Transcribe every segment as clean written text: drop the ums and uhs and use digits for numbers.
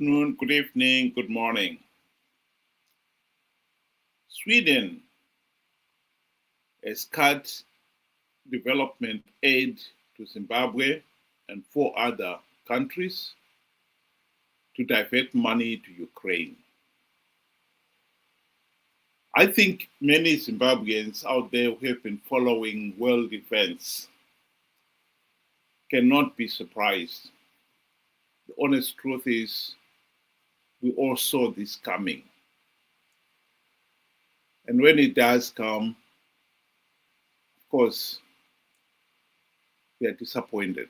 afternoon, good evening, good morning. Sweden has cut development aid to Zimbabwe and 4 other countries to divert money to Ukraine. I think many Zimbabweans out there who have been following world events cannot be surprised. The honest truth is, we all saw this coming. And when it does come, of course, we are disappointed.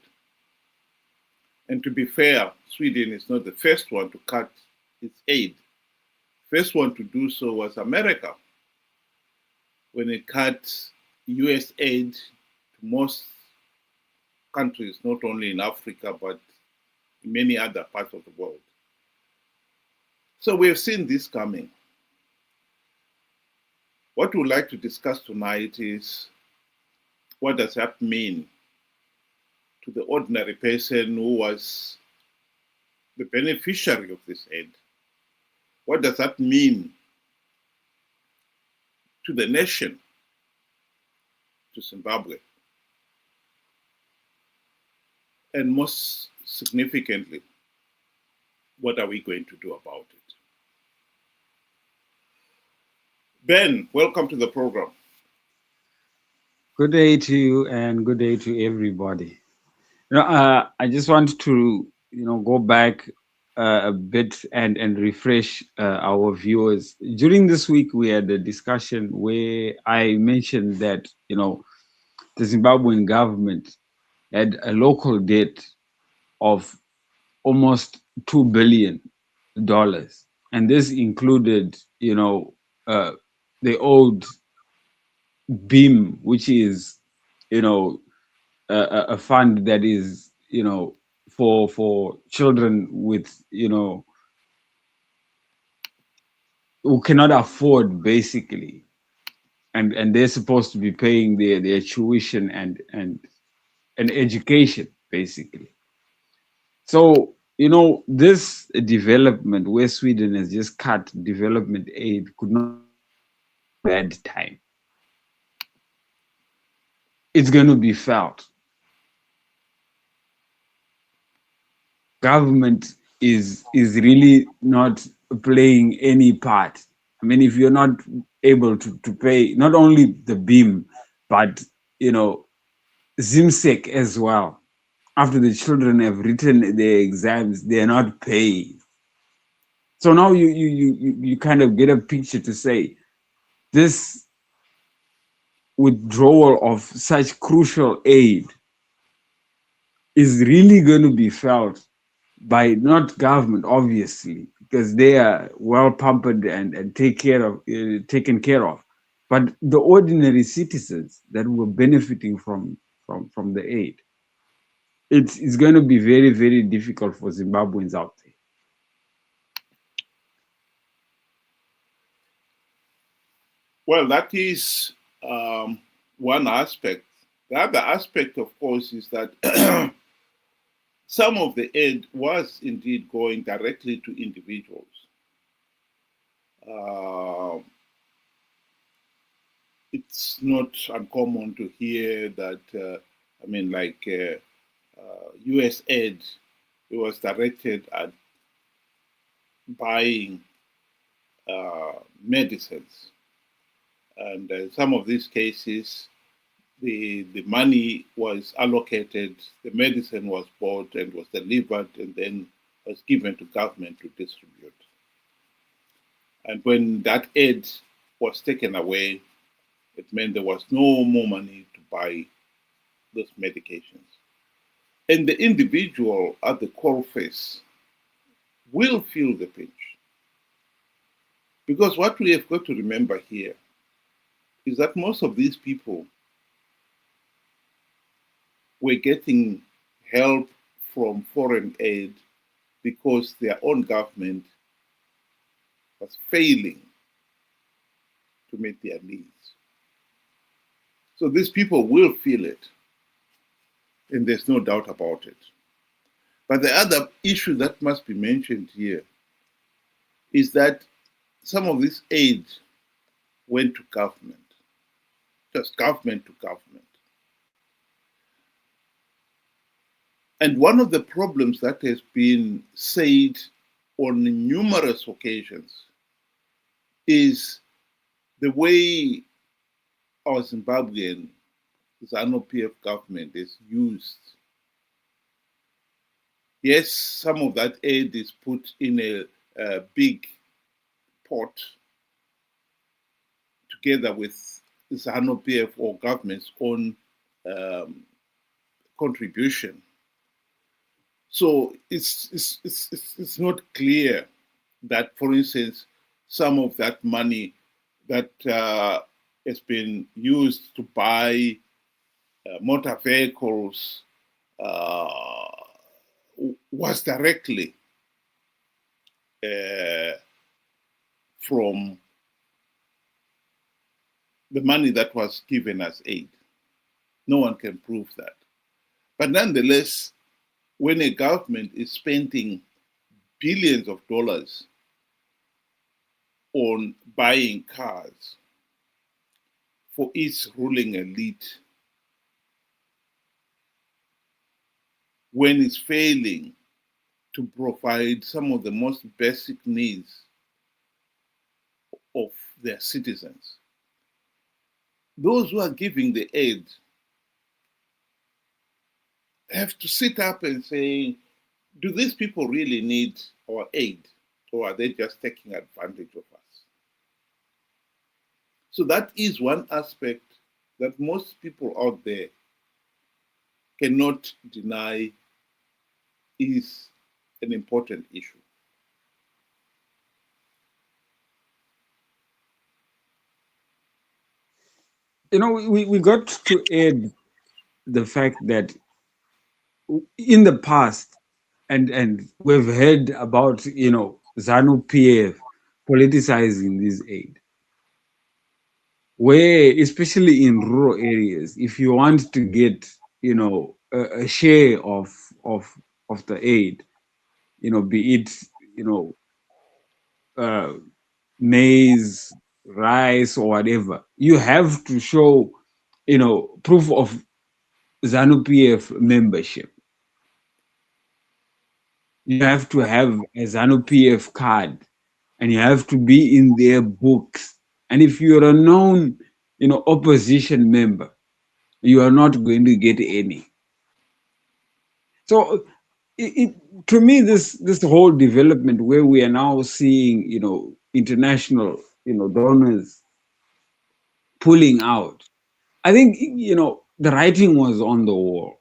And to be fair, Sweden is not the first one to cut its aid. First one to do so was America, when it cut US aid to most countries, not only in Africa, but in many other parts of the world. So we have seen this coming. What we'd like to discuss tonight is, what does that mean to the ordinary person who was the beneficiary of this aid? What does that mean to the nation, to Zimbabwe? And most significantly, what are we going to do about it? Ben, welcome to the program. Good day to you and good day to everybody. I just want to, go back a bit and refresh our viewers. During this week, we had a discussion where I mentioned that, the Zimbabwean government had a local debt of almost $2 billion. And this included, the old BEAM, which is, a fund that is, for children with, who cannot afford basically, and they're supposed to be paying their tuition and education basically. So, this development where Sweden has just cut development aid could not be a bad time. It's going to be felt. Government is really not playing any part. I mean, if you're not able to pay not only the BEAM, but ZIMSEC as well. After the children have written their exams, they're not paid. So now you kind of get a picture to say this withdrawal of such crucial aid is really going to be felt by not government, obviously, because they are well pampered and taken care of, but the ordinary citizens that were benefiting from the aid. It's going to be very, very difficult for Zimbabweans out there. Well, that is one aspect. The other aspect, of course, is that some of the aid was indeed going directly to individuals. It's not uncommon to hear that, US aid, it was directed at buying medicines. And in some of these cases, the money was allocated, the medicine was bought and was delivered and then was given to government to distribute. And when that aid was taken away, it meant there was no more money to buy those medications. And the individual at the coalface will feel the pinch. Because what we have got to remember here is that most of these people were getting help from foreign aid because their own government was failing to meet their needs. So these people will feel it, and there's no doubt about it. But the other issue that must be mentioned here is that some of this aid went to government, just government to government. And one of the problems that has been said on numerous occasions is the way our Zimbabwean ZANU-PF government is used. Yes, some of that aid is put in a big pot together with ZANU-PF or government's own contribution. So it's not clear that, for instance, some of that money that has been used to buy motor vehicles was directly from the money that was given as aid. No one can prove that. But nonetheless, when a government is spending billions of dollars on buying cars for its ruling elite, when it's failing to provide some of the most basic needs of their citizens, those who are giving the aid have to sit up and say, do these people really need our aid, or are they just taking advantage of us? So that is one aspect that most people out there cannot deny is an important issue. You know, we got to add the fact that in the past, and we've heard about, you know, ZANU-PF politicizing this aid, where especially in rural areas, if you want to get, you know, a share of the aid, you know, be it, you know, maize, rice, or whatever, you have to show, you know, proof of ZANU-PF membership. You have to have a ZANU-PF card, and you have to be in their books. And if you're a known, you know, opposition member, you are not going to get any. So, to me, this whole development where we are now seeing, you know, international, you know, donors pulling out, I think, you know, the writing was on the wall.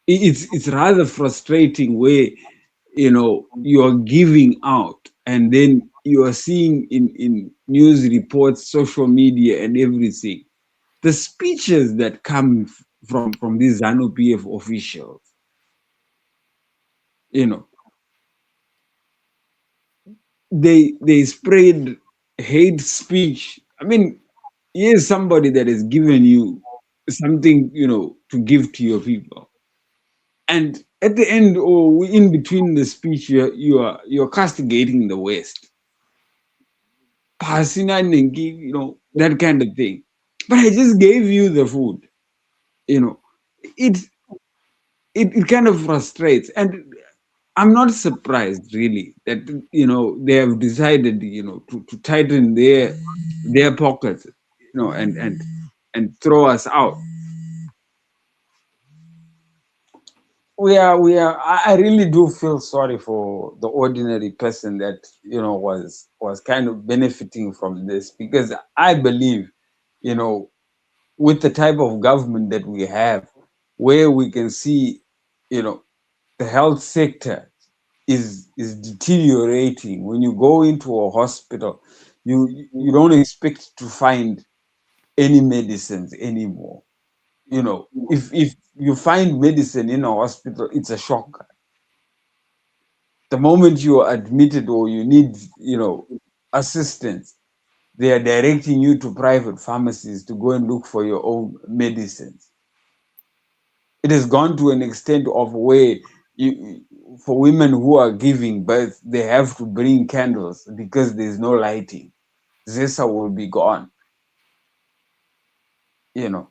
It's rather frustrating where, you know, you're giving out and then you are seeing in news reports, social media, and everything, the speeches that come from these ZANU-PF officials, you know, they spread hate speech. I mean, here's somebody that has given you something, you know, to give to your people, and at the end or in between the speech, you're castigating the West, you know, that kind of thing. But I just gave you the food, you know. It kind of frustrates, and I'm not surprised really that, you know, they have decided, you know, to tighten their pockets, you know, and throw us out. I really do feel sorry for the ordinary person that, you know, was kind of benefiting from this, because I believe, you know, with the type of government that we have, where we can see, you know, the health sector is deteriorating. When you go into a hospital, you don't expect to find any medicines anymore. You know, if you find medicine in a hospital, it's a shocker. The moment you are admitted or you need, you know, assistance, they are directing you to private pharmacies to go and look for your own medicines. It has gone to an extent of where for women who are giving birth, they have to bring candles because there's no lighting. Zesa will be gone, you know.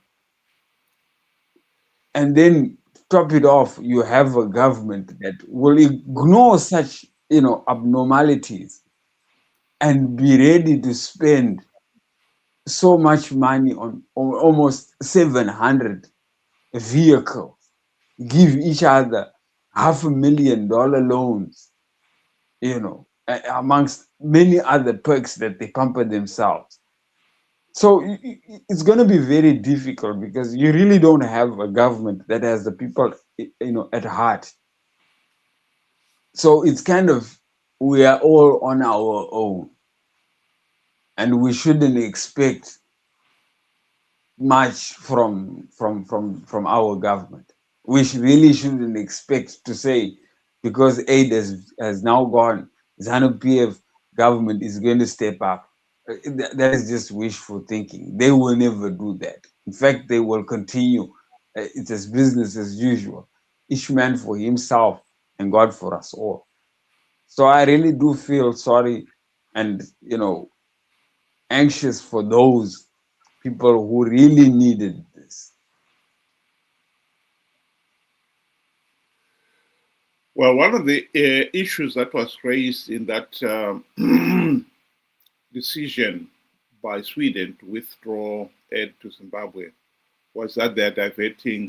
And then to top it off, you have a government that will ignore such, you know, abnormalities and be ready to spend so much money on almost 700 vehicles, give each other $500,000 loans, you know, amongst many other perks that they pamper themselves. So it's going to be very difficult because you really don't have a government that has the people, you know, at heart. So it's kind of, we are all on our own, and we shouldn't expect much from our government. We really shouldn't expect to say, because aid has now gone, ZANU-PF government is going to step up. That is just wishful thinking. They will never do that. In fact, they will continue. It's as business as usual. Each man for himself and God for us all. So I really do feel sorry and, you know, anxious for those people who really needed this. Well, one of the issues that was raised in that decision by Sweden to withdraw aid to Zimbabwe was that they're diverting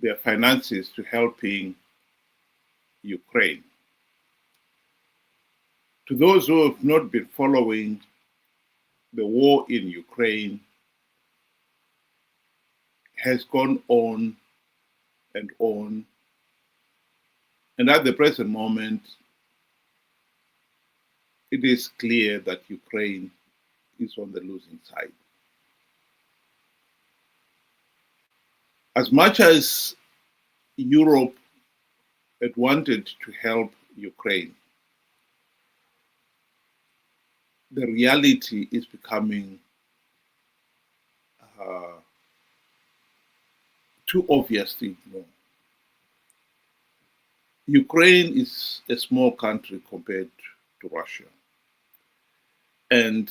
their finances to helping Ukraine. To those who have not been following the war in Ukraine, has gone on and on. And at the present moment, it is clear that Ukraine is on the losing side. As much as Europe had wanted to help Ukraine, the reality is becoming too obvious to ignore. Ukraine is a small country compared to Russia. And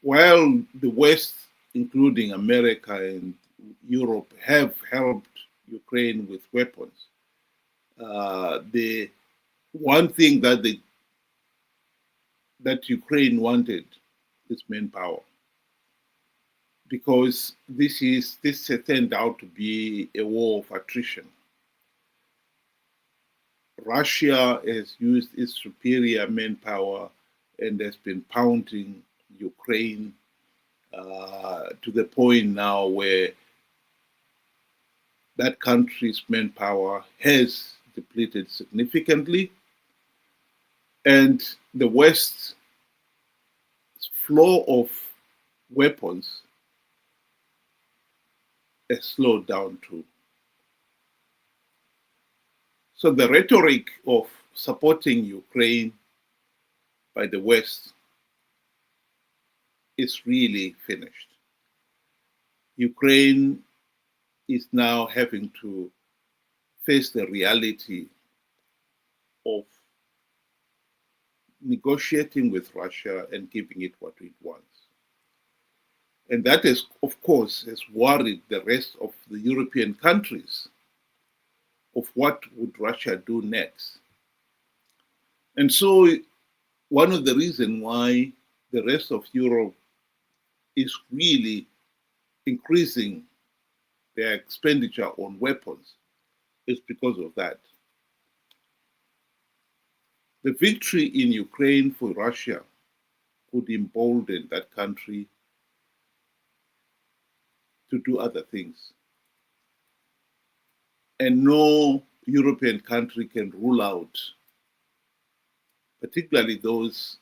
while the West, including America and Europe, have helped Ukraine with weapons, the one thing that Ukraine wanted is manpower, because this turned out to be a war of attrition. Russia has used its superior manpower and has been pounding Ukraine to the point now where that country's manpower has depleted significantly, and the West's flow of weapons has slowed down too. So the rhetoric of supporting Ukraine by the West is really finished. Ukraine is now having to face the reality of negotiating with Russia and giving it what it wants. And that is, of course, has worried the rest of the European countries of what would Russia do next. And so one of the reasons why the rest of Europe is really increasing their expenditure on weapons is because of that. The victory in Ukraine for Russia could embolden that country to do other things. And no European country can rule out, particularly those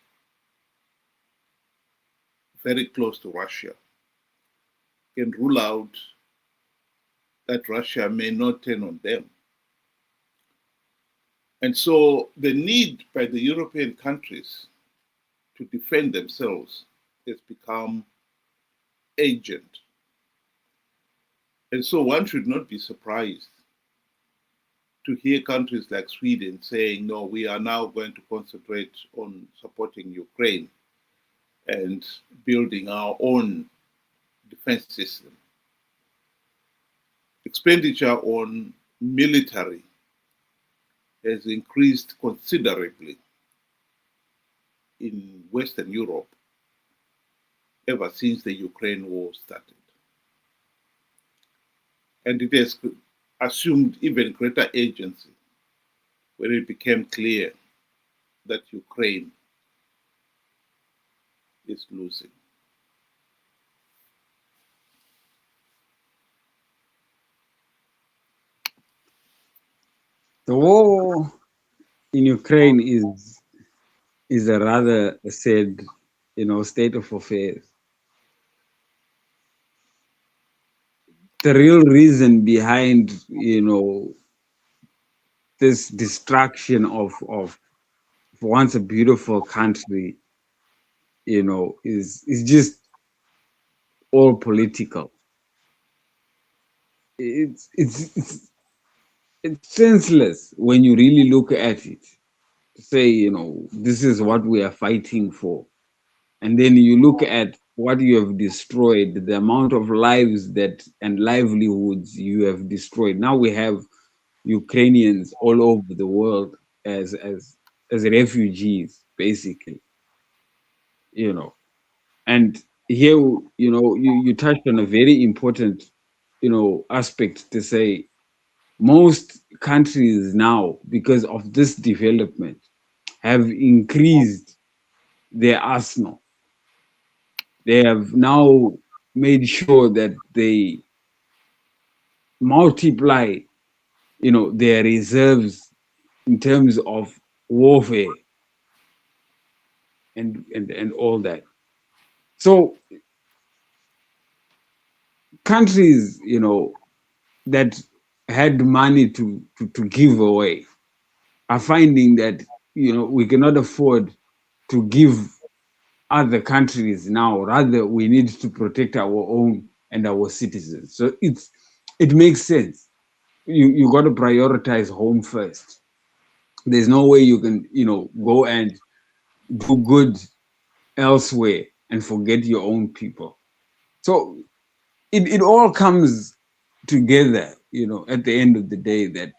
very close to Russia, can rule out that Russia may not turn on them. And so the need by the European countries to defend themselves has become urgent. And so one should not be surprised to hear countries like Sweden saying, no, we are now going to concentrate on supporting Ukraine and building our own defense system. Expenditure on military has increased considerably in Western Europe ever since the Ukraine war started. And it has assumed even greater agency when it became clear that Ukraine is losing. The war in Ukraine is a rather sad, state of affairs. The real reason behind, this destruction of once a beautiful country, is just all political. It's senseless when you really look at it. Say, this is what we are fighting for. And then you look at what you have destroyed, the amount of lives and livelihoods you have destroyed. Now we have Ukrainians all over the world as refugees, basically. And here, you touched on a very important, aspect to say most countries now, because of this development, have increased their arsenal. They have now made sure that they multiply, their reserves in terms of warfare and all that. So countries, that had money to give away are finding that, we cannot afford to give other countries now. Rather, we need to protect our own and our citizens. So it makes sense. You got to prioritize home first. There's no way you can, go and do good elsewhere and forget your own people. So it all comes together, at the end of the day, that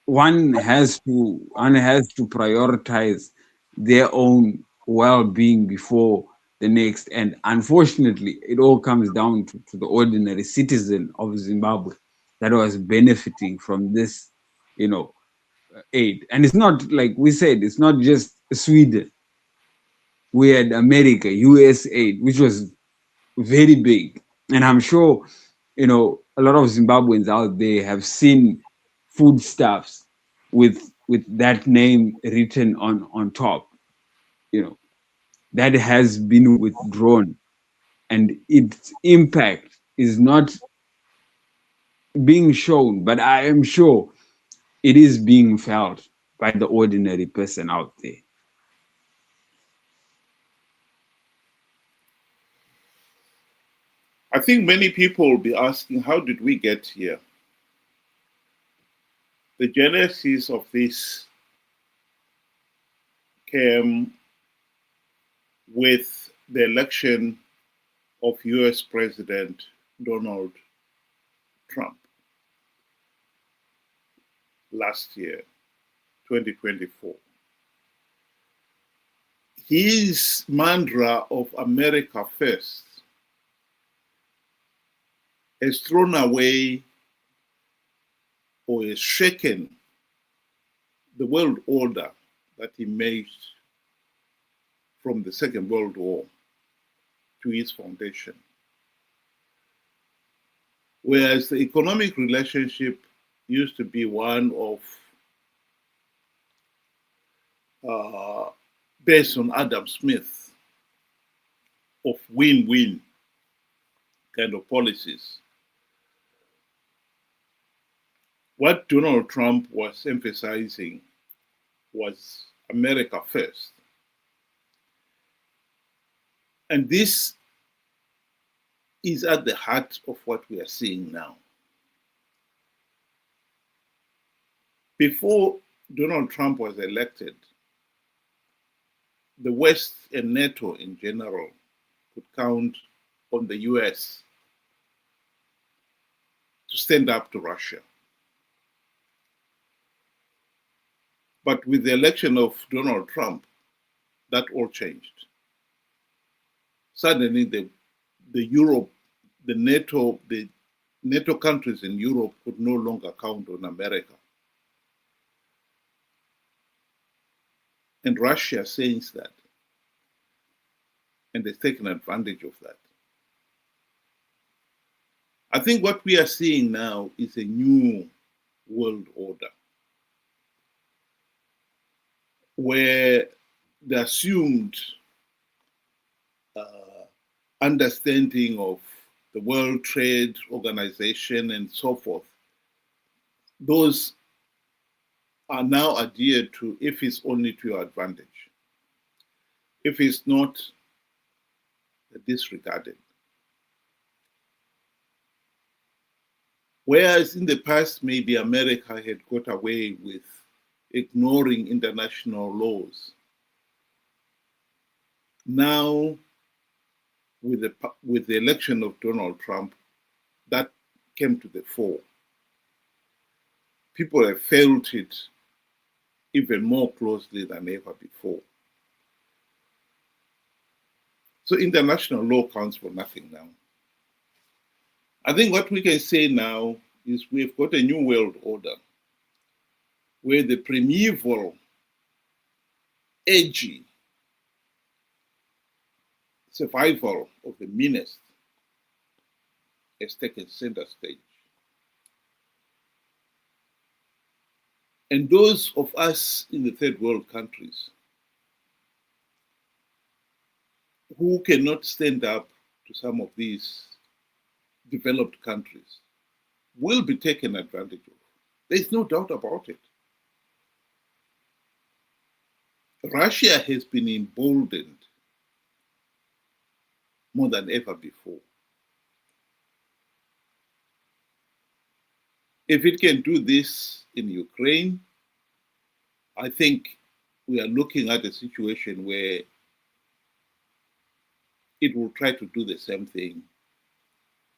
one has to prioritize their own well-being before the next. And unfortunately, it all comes down to the ordinary citizen of Zimbabwe that was benefiting from this, aid. And it's not, like we said, it's not just Sweden. We had America, US aid, which was very big. And I'm sure, a lot of Zimbabweans out there have seen foodstuffs with that name written on top, that has been withdrawn, and its impact is not being shown, but I am sure it is being felt by the ordinary person out there. I think many people will be asking, how did we get here? The genesis of this came with the election of US President Donald Trump last year, 2024. His mantra of America first has thrown away or has shaken the world order that emerged from the Second World War to its foundation. Whereas the economic relationship used to be one of, based on Adam Smith, of win-win kind of policies. What Donald Trump was emphasizing was America first. And this is at the heart of what we are seeing now. Before Donald Trump was elected, the West and NATO in general could count on the US to stand up to Russia. But with the election of Donald Trump, that all changed. Suddenly, the NATO countries in Europe could no longer count on America. And Russia sensed that. And they've taken advantage of that. I think what we are seeing now is a new world order where the assumed understanding of the World Trade Organization and so forth, those are now adhered to if it's only to your advantage. If it's not, disregarded. Whereas in the past, maybe America had got away with ignoring international laws. Now, with the election of Donald Trump, that came to the fore. People have felt it even more closely than ever before. So international law counts for nothing now. I think what we can say now is we've got a new world order where the primeval, edgy survival of the meanest has taken center stage. And those of us in the third world countries who cannot stand up to some of these developed countries will be taken advantage of. There's no doubt about it. Russia has been emboldened more than ever before. If it can do this in Ukraine, I think we are looking at a situation where it will try to do the same thing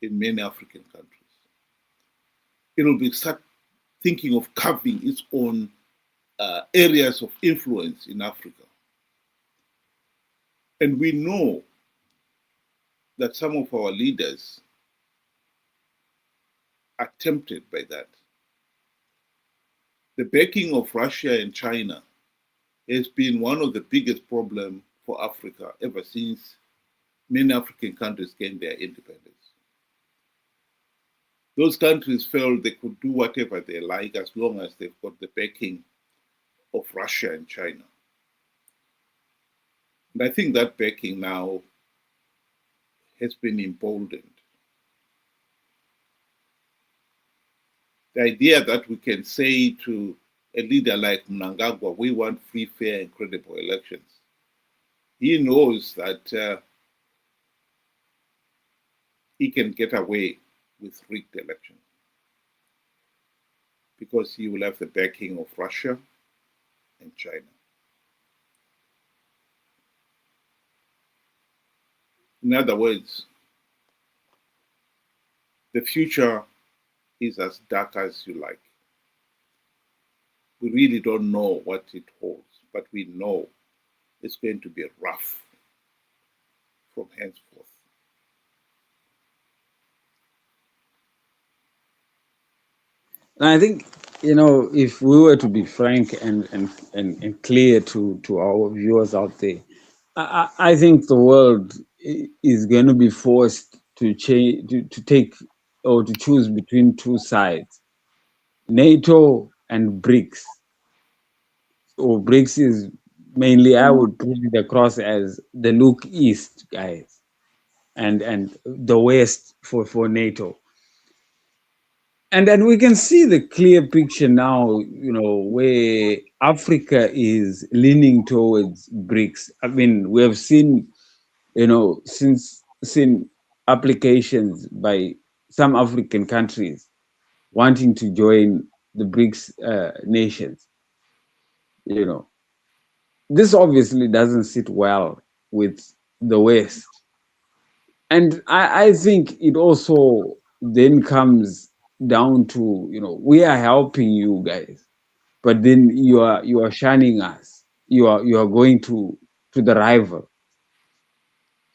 in many African countries. It will be start thinking of carving its own areas of influence in Africa. And we know that some of our leaders are tempted by that. The backing of Russia and China has been one of the biggest problems for Africa ever since many African countries gained their independence. Those countries felt they could do whatever they like as long as they've got the backing of Russia and China. And I think that backing now has been emboldened. The idea that we can say to a leader like Mnangagwa, we want free, fair, and credible elections. He knows that he can get away with rigged elections because he will have the backing of Russia and China. In other words, the future is as dark as you like. We really don't know what it holds, but we know it's going to be rough from henceforth. And I think, if we were to be frank and clear to our viewers out there, I think the world is going to be forced to change, to take or to choose between two sides, NATO and BRICS. So BRICS is mainly, I would put it across as the look east guys, and the west for NATO. And then we can see the clear picture now, where Africa is leaning towards BRICS. I mean, we have seen, since applications by some African countries wanting to join the BRICS nations. You know, this obviously doesn't sit well with the West. And I think it also then comes down to, we are helping you guys, but then you are shunning us. You are going to the rival.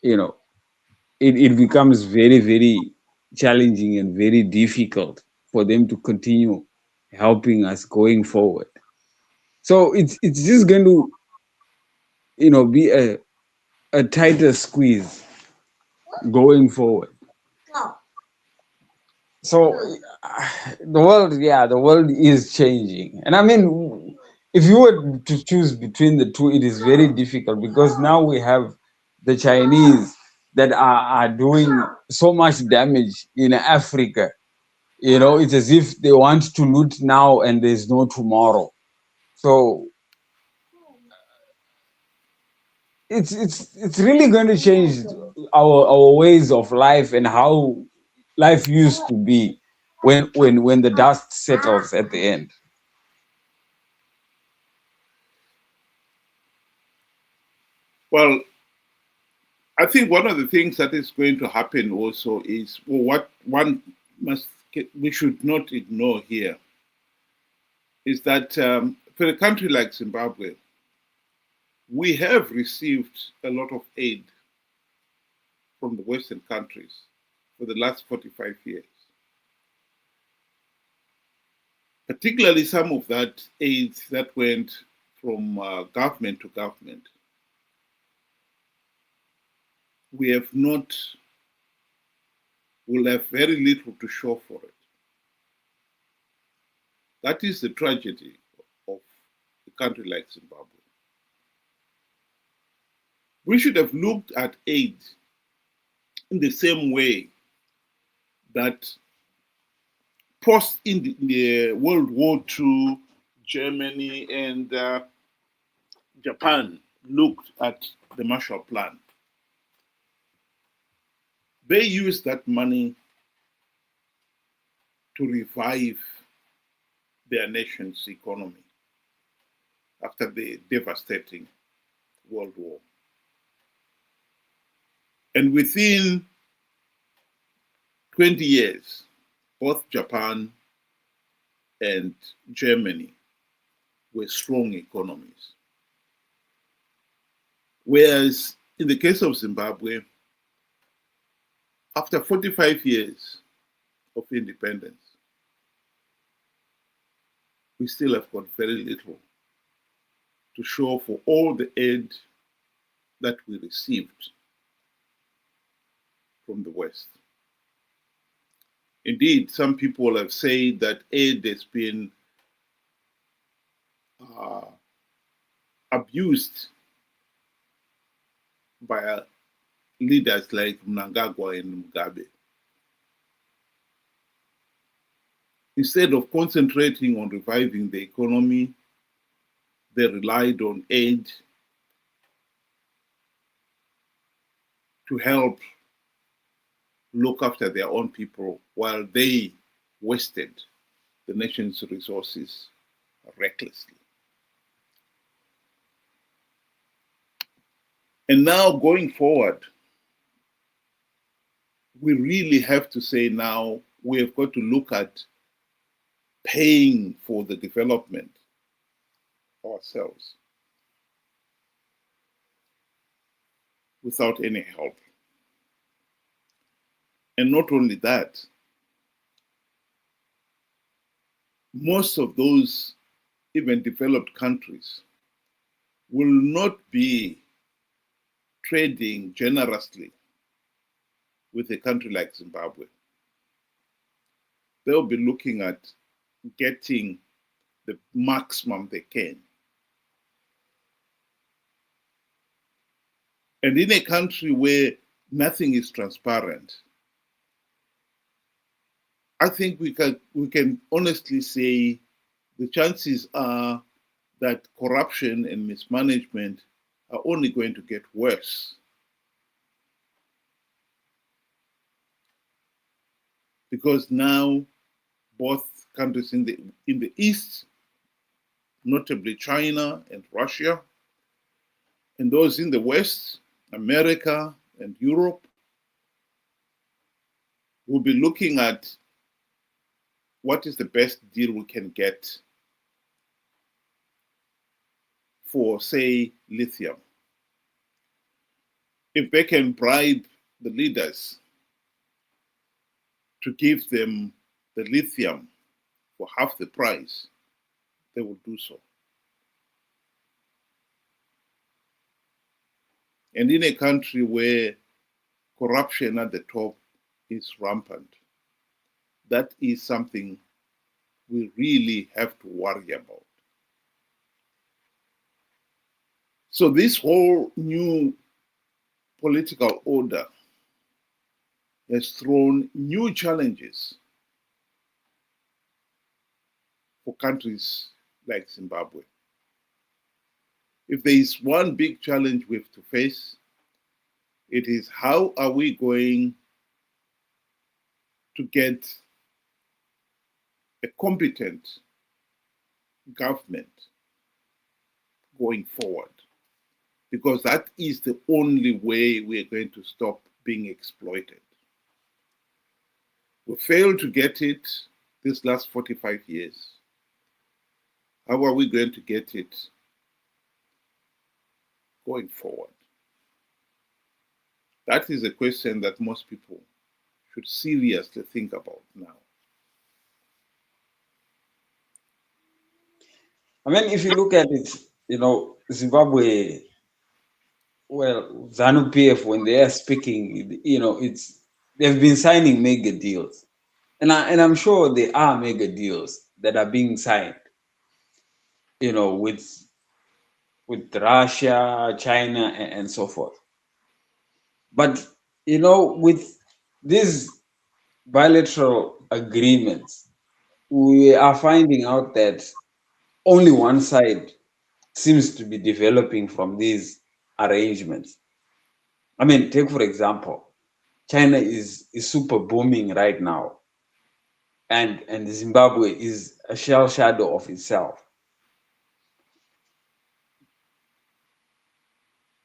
You know, it becomes very, very challenging and very difficult for them to continue helping us going forward. So it's just going to, be a tighter squeeze going forward. So the world is changing. And I mean, if you were to choose between the two, it is very difficult because now we have the Chinese that are doing so much damage in Africa. It's as if they want to loot now and there's no tomorrow. So it's really going to change our ways of life and how life used to be when the dust settles at the end. Well, I think one of the things that is going to happen also is, well, what we should not ignore here is that for a country like Zimbabwe, we have received a lot of aid from the Western countries for the last 45 years. Particularly some of that aid that went from government to government. We will have very little to show for it. That is the tragedy of a country like Zimbabwe. We should have looked at aid in the same way that post in the World War II, Germany and Japan looked at the Marshall Plan. They used that money to revive their nation's economy after the devastating World War. And within 20 years, both Japan and Germany were strong economies. Whereas in the case of Zimbabwe, after 45 years of independence, we still have got very little to show for all the aid that we received from the West. Indeed, some people have said that aid has been abused by leaders like Mnangagwa and Mugabe. Instead of concentrating on reviving the economy, they relied on aid to help look after their own people while they wasted the nation's resources recklessly. And now going forward, we really have to say now we have got to look at paying for the development ourselves without any help. And not only that, most of those even developed countries will not be trading generously with a country like Zimbabwe. They'll be looking at getting the maximum they can. And in a country where nothing is transparent, I think we can honestly say the chances are that corruption and mismanagement are only going to get worse. because now both countries in the East, notably China and Russia, and those in the West, America and Europe, will be looking at what is the best deal we can get for, say, lithium. If they can bribe the leaders to give them the lithium for half the price, they will do so. And in a country where corruption at the top is rampant, that is something we really have to worry about. So this whole new political order has thrown new challenges for countries like Zimbabwe. If there is one big challenge we have to face, it is how are we going to get a competent government going forward, because that is the only way we are going to stop being exploited. We failed to get it this last 45 years. How are we going to get it going forward? That is a question that most people should seriously think about now. I mean, if you look at it, Zimbabwe, well, ZANU-PF, when they are speaking, they've been signing mega deals, and I'm sure there are mega deals that are being signed, with Russia, China, and so forth. But with these bilateral agreements, we are finding out that only one side seems to be developing from these arrangements. I mean, take for example, China is super booming right now, and Zimbabwe is a shell shadow of itself.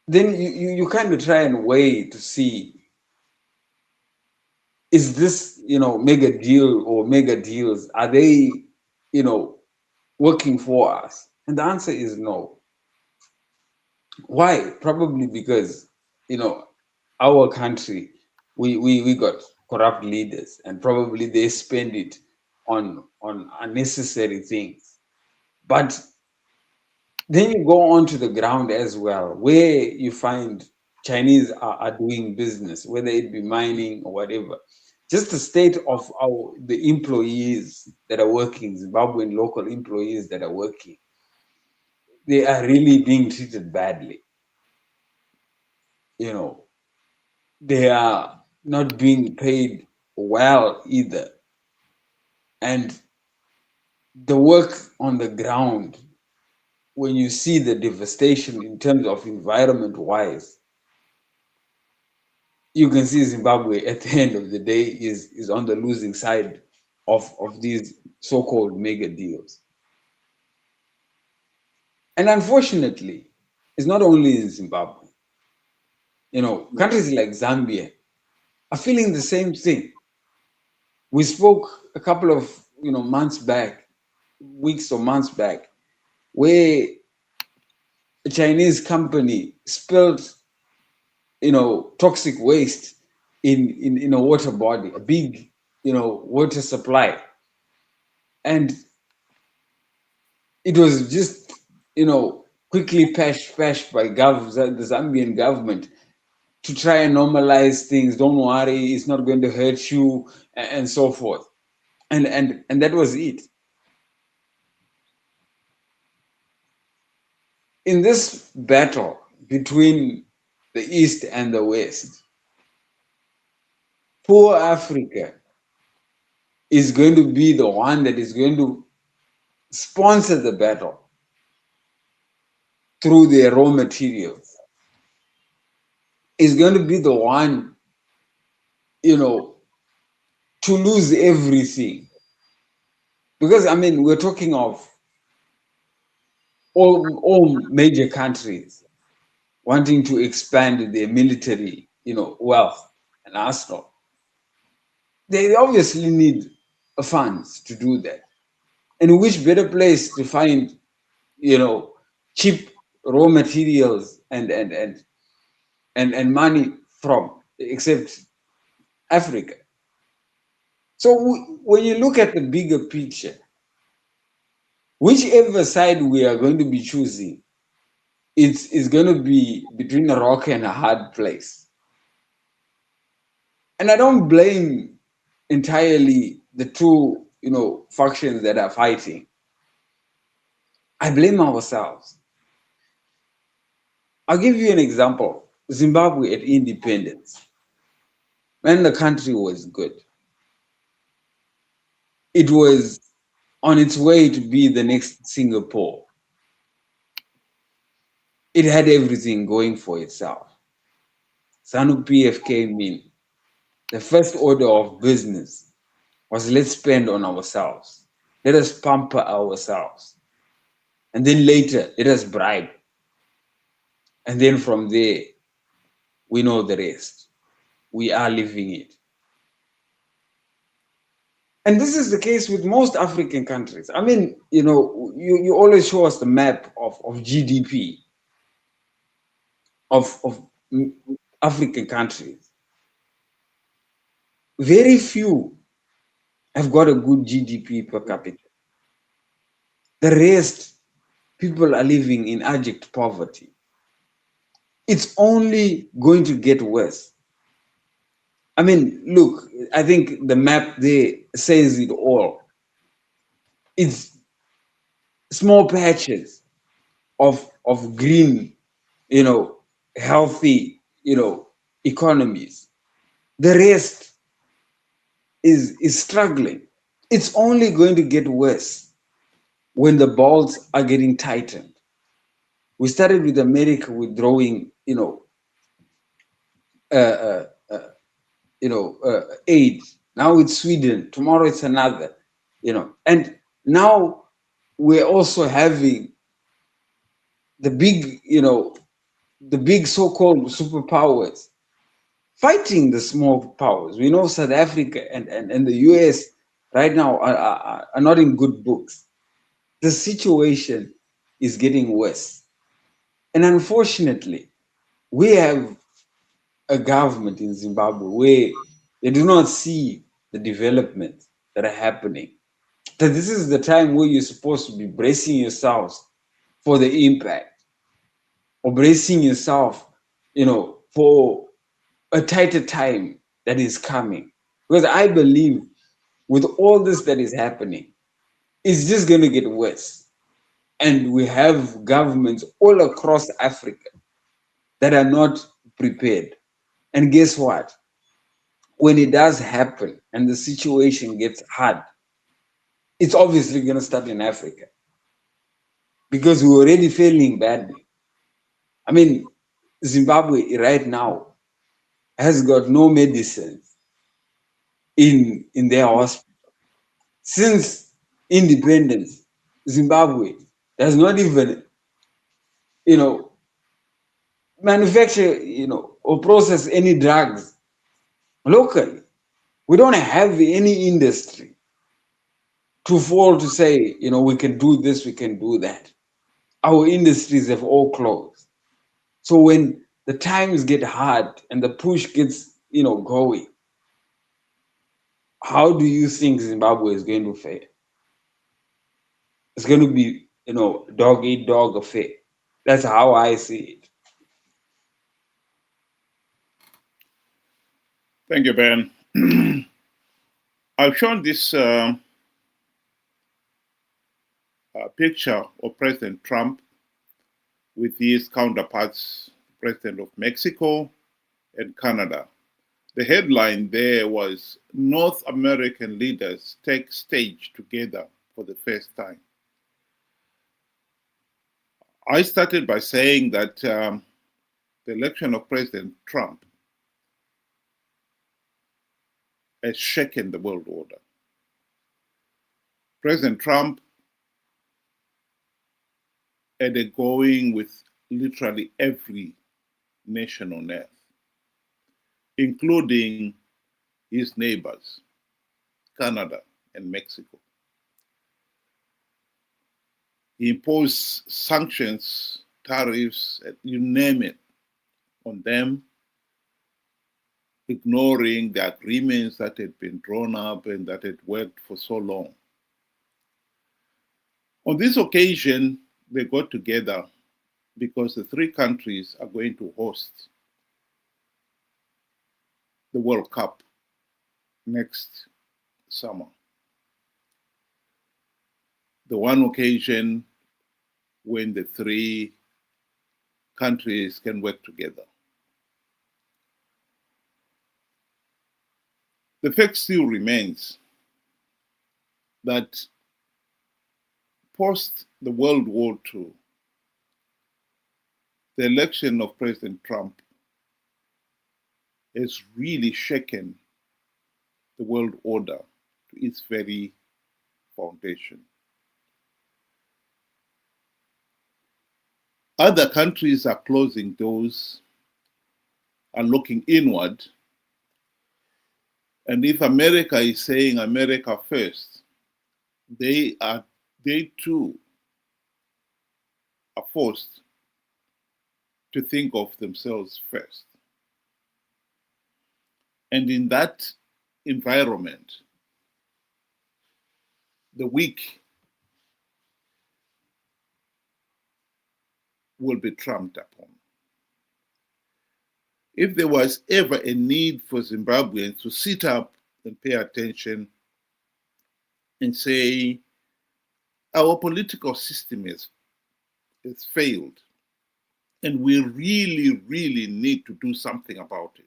Then you kind of try and weigh to see, is this mega deal or mega deals, are they working for us? And the answer is no. Why? Probably because our country, we got corrupt leaders, and probably they spend it on unnecessary things. But then you go on to the ground as well, where you find Chinese are doing business, whether it be mining or whatever. Just the state of the employees that are working, Zimbabwean local employees that are working, they are really being treated badly. They are not being paid well either. And the work on the ground, when you see the devastation in terms of environment-wise, you can see Zimbabwe at the end of the day is on the losing side of these so-called mega deals. And unfortunately, it's not only in Zimbabwe. Countries like Zambia are feeling the same thing. We spoke a couple of months back, weeks or months back, where a Chinese company spilled toxic waste in a water body, a big water supply, and it was just quickly patched by the Zambian government to try and normalize things. Don't worry, it's not going to hurt you, and so forth. And that was it. In this battle between the East and the West, poor Africa is going to be the one that is going to sponsor the battle through their raw materials. Is going to be the one, to lose everything. Because, I mean, we're talking of all major countries wanting to expand their military, wealth and arsenal. They obviously need funds to do that. And which better place to find, cheap raw materials and money from except Africa. So when you look at the bigger picture, whichever side we are going to be choosing, it's going to be between a rock and a hard place. And I don't blame entirely the two, factions that are fighting. I blame ourselves. I'll give you an example. Zimbabwe at independence, when the country was good, it was on its way to be the next Singapore. It had everything going for itself. ZANU-PF came in. The first order of business was, let's spend on ourselves. Let us pamper ourselves. And then later, let us bribe. And then from there, we know the rest. We are living it. And this is the case with most African countries. I mean, you always show us the map of GDP of African countries. Very few have got a good GDP per capita. The rest, people are living in abject poverty. It's only going to get worse. I mean, look, I think the map there says it all. It's small patches of green, healthy, economies. The rest is struggling. It's only going to get worse when the bolts are getting tightened. We started with America withdrawing, aid. Now it's Sweden. Tomorrow it's another, and now we're also having the big so-called superpowers fighting the small powers. We know South Africa and the US right now are not in good books. The situation is getting worse. And unfortunately, we have a government in Zimbabwe where they do not see the developments that are happening. That this is the time where you're supposed to be bracing yourselves for the impact, or bracing yourself, for a tighter time that is coming. Because I believe with all this that is happening, it's just going to get worse. And we have governments all across Africa that are not prepared. And guess what? When it does happen and the situation gets hard, it's obviously going to start in Africa because we're already failing badly. I mean, Zimbabwe right now has got no medicines in their hospital. Since independence, Zimbabwe does not even, manufacture, or process any drugs locally. We don't have any industry to fall to say, we can do this, we can do that. Our industries have all closed. So when the times get hard and the push gets, going, how do you think Zimbabwe is going to fare? It's going to be, dog eat dog affair. That's how I see it. Thank you, Ben. I've shown this picture of President Trump with his counterparts, President of Mexico and Canada. The headline there was North American leaders take stage together for the first time. I started by saying that the election of President Trump has shaken the world order. President Trump had a going with literally every nation on earth, including his neighbors, Canada and Mexico. He imposed sanctions, tariffs, you name it, on them, ignoring the agreements that had been drawn up and that had worked for so long. On this occasion, they got together because the three countries are going to host the World Cup next summer. The one occasion when the three countries can work together. The fact still remains that post the World War II, the election of President Trump has really shaken the world order to its very foundation. Other countries are closing doors and looking inward. And if America is saying America first, they too are forced to think of themselves first. And in that environment, the weak will be trampled upon. If there was ever a need for Zimbabweans to sit up and pay attention and say, our political system has failed, and we really, really need to do something about it,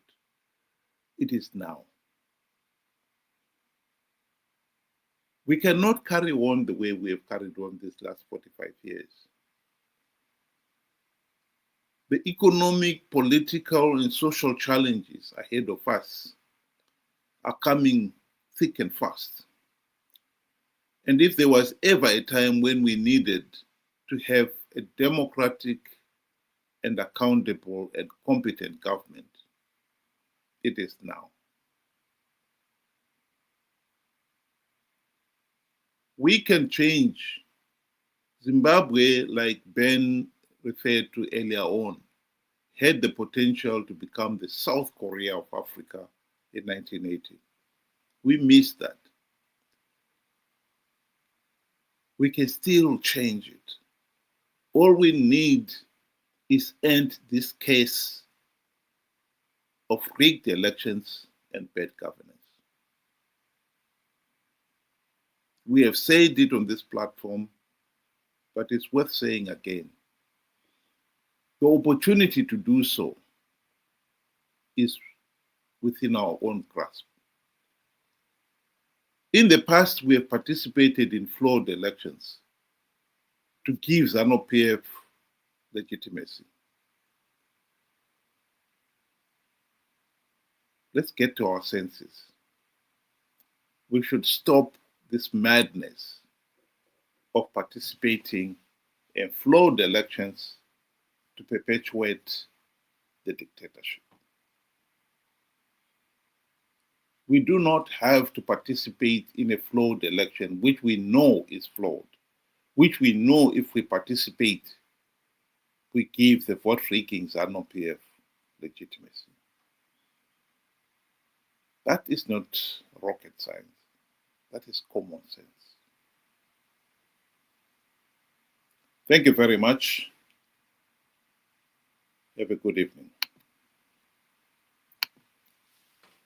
it is now. We cannot carry on the way we have carried on these last 45 years. The economic, political, and social challenges ahead of us are coming thick and fast. And if there was ever a time when we needed to have a democratic and accountable and competent government, it is now. We can change. Zimbabwe, like Ben referred to earlier on, had the potential to become the South Korea of Africa in 1980. We missed that. We can still change it. All we need is end this case of rigged elections and bad governance. We have said it on this platform, but it's worth saying again. The opportunity to do so is within our own grasp. In the past, we have participated in flawed elections to give ZANU-PF legitimacy. Let's get to our senses. We should stop this madness of participating in flawed elections to perpetuate the dictatorship. We do not have to participate in a flawed election, which we know is flawed, which we know if we participate, we give the vote rigging ZANU-PF legitimacy. That is not rocket science. That is common sense. Thank you very much. Have a good evening.